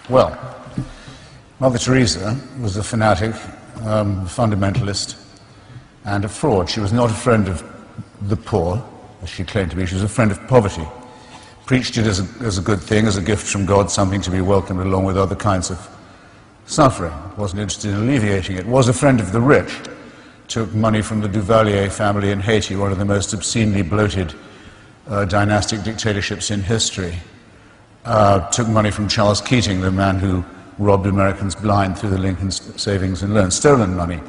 Well, Mother Teresa was a fanatic, fundamentalist, and a fraud. She was not a friend of the poor, as she claimed to be. She was a friend of poverty. Preached it as a good thing, as a gift from God, something to be welcomed along with other kinds of suffering. Wasn't interested in alleviating it. Was a friend of the rich. Took money from the Duvalier family in Haiti, one of the most obscenely bloated dynastic dictatorships in history. Took money from Charles Keating, the man who robbed Americans blind through the Lincoln Savings and Loans. Stolen money.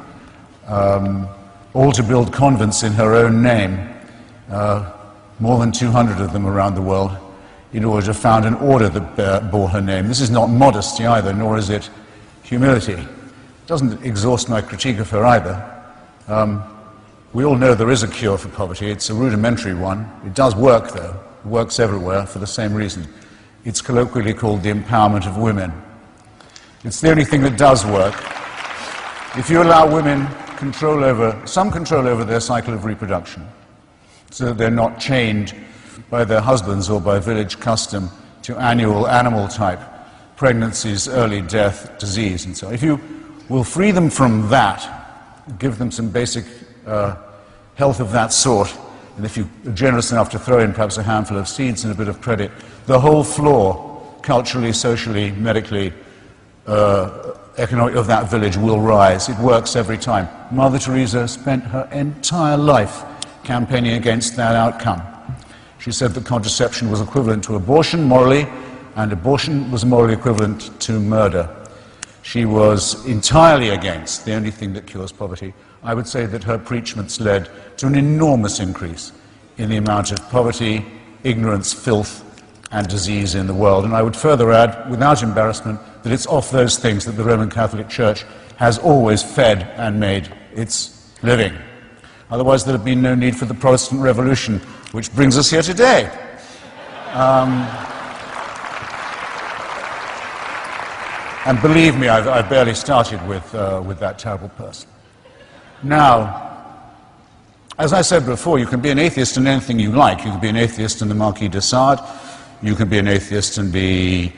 All to build convents in her own name, more than 200 of them around the world, in order to found an order that bore her name. This is not modesty either, nor is it humility. It doesn't exhaust my critique of her either. We all know there is a cure for poverty. It's a rudimentary one. It does work, though. It works everywhere for the same reason. It's colloquially called the empowerment of women. It's the only thing that does work. If you allow women some control over their cycle of reproduction, so that they're not chained by their husbands or by village custom to annual animal-type pregnancies, early death, disease, and so on. If you will free them from that, give them some basic health of that sort, and if you're generous enough to throw in perhaps a handful of seeds and a bit of credit, the whole floor, culturally, socially, medically, economic, of that village will rise. It works every time. Mother Teresa spent her entire life campaigning against that outcome. She said that contraception was equivalent to abortion morally, and abortion was morally equivalent to murder. She was entirely against the only thing that cures poverty. I would say that her preachments led to an enormous increase in the amount of poverty, ignorance, filth, and disease in the world. And I would further add, without embarrassment, that it's off those things that the Roman Catholic Church has always fed and made its living. Otherwise, there'd have been no need for the Protestant Revolution, which brings us here today. And believe me, I've barely started with that terrible person. Now, as I said before, you can be an atheist in anything you like. You can be an atheist in the Marquis de Sade. You can be an atheist and be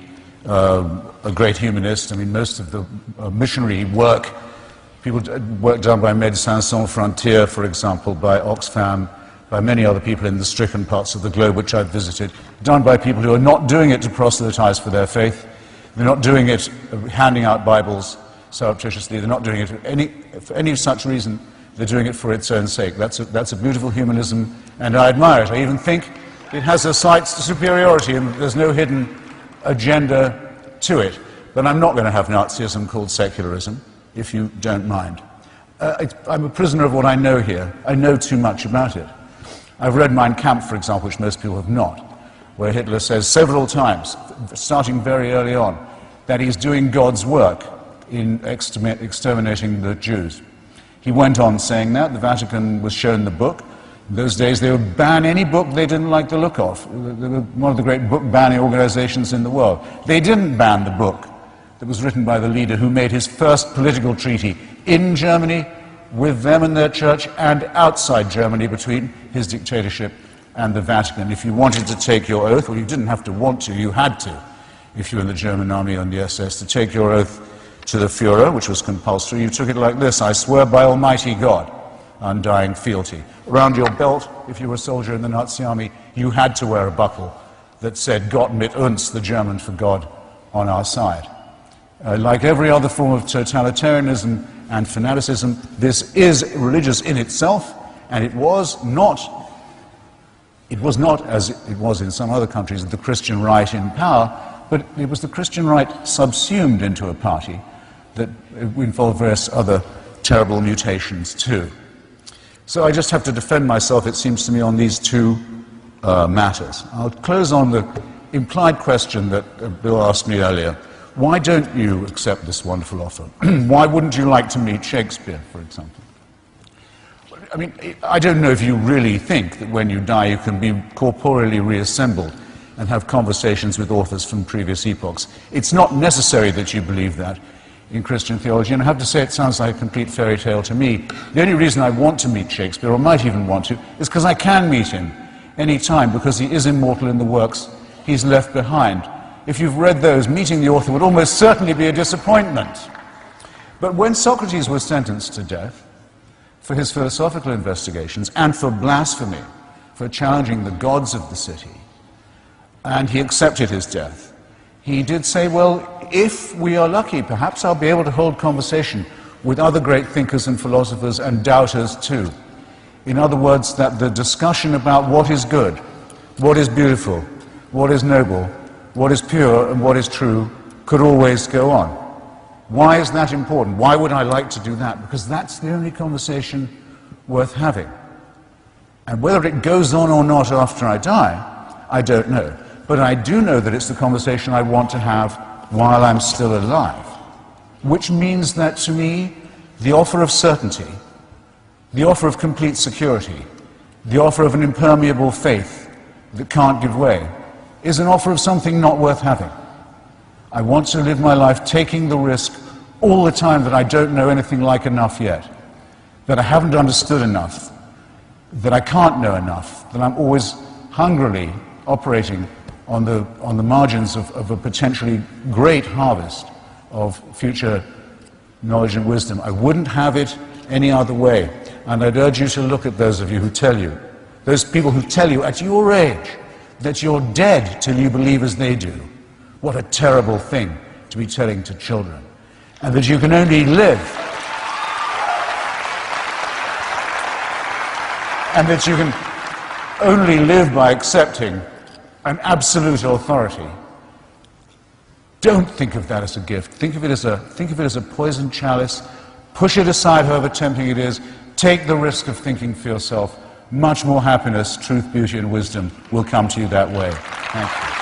a great humanist. I mean, most of the missionary work, work done by Médecins Sans Frontières, for example, by Oxfam, by many other people in the stricken parts of the globe which I've visited, done by people who are not doing it to proselytize for their faith. They're not doing it handing out Bibles surreptitiously. They're not doing it for any such reason. They're doing it for its own sake. That's a beautiful humanism, and I admire it. I even think it has a slight superiority, and there's no hidden agenda to it. But I'm not going to have Nazism called secularism, if you don't mind. I'm a prisoner of what I know here. I know too much about it. I've read Mein Kampf, for example, which most people have not, where Hitler says several times, starting very early on, that he's doing God's work in exterminating the Jews. He went on saying that. The Vatican was shown the book. In those days, they would ban any book they didn't like the look of. They were one of the great book banning organizations in the world. They didn't ban the book that was written by the leader who made his first political treaty in Germany with them and their church, and outside Germany between his dictatorship and the Vatican. If you wanted to take your oath, well, you didn't have to want to, you had to, if you were in the German army and the SS, to take your oath to the Führer, which was compulsory. You took it like this: I swear by Almighty God, undying fealty. Around your belt, if you were a soldier in the Nazi army, you had to wear a buckle that said Gott mit uns, the German for God on our side. Like every other form of totalitarianism and fanaticism, this is religious in itself, and it was not, as it was in some other countries, the Christian right in power, but it was the Christian right subsumed into a party that involved various other terrible mutations too. So I just have to defend myself, it seems to me, on these two matters. I'll close on the implied question that Bill asked me earlier. Why don't you accept this wonderful offer? Why wouldn't you like to meet Shakespeare, for example? I mean, I don't know if you really think that when you die you can be corporeally reassembled and have conversations with authors from previous epochs. It's not necessary that you believe that in Christian theology, and I have to say it sounds like a complete fairy tale to me. The only reason I want to meet Shakespeare, or might even want to, is because I can meet him any time, because he is immortal in the works he's left behind. if you've read those, meeting the author would almost certainly be a disappointment. But when Socrates was sentenced to death for his philosophical investigations and for blasphemy, for challenging the gods of the city, and he accepted his death, he did say, well, if we are lucky, perhaps I'll be able to hold conversation with other great thinkers and philosophers and doubters too. In other words, that the discussion about what is good, what is beautiful, what is noble, what is pure and what is true could always go on. Why is that important? Why would I like to do that? Because that's the only conversation worth having. And whether it goes on or not after I die, I don't know. But I do know that it's the conversation I want to have while I'm still alive. Which means that to me, the offer of certainty, the offer of complete security, the offer of an impermeable faith that can't give way, is an offer of something not worth having. I want to live my life taking the risk all the time that I don't know anything like enough yet, that I haven't understood enough, that I can't know enough, that I'm always hungrily operating on the margins of a potentially great harvest of future knowledge and wisdom. I wouldn't have it any other way. And I'd urge you to look at those of you who tell you, those people who tell you at your age that you're dead till you believe as they do. What a terrible thing to be telling to children. And that you can only live, and that you can only live by accepting an absolute authority. Don't think of that as a gift. Think of it as a poisoned chalice. Push it aside, however tempting it is. Take the risk of thinking for yourself. Much more happiness, truth, beauty, and wisdom will come to you that way. Thank you.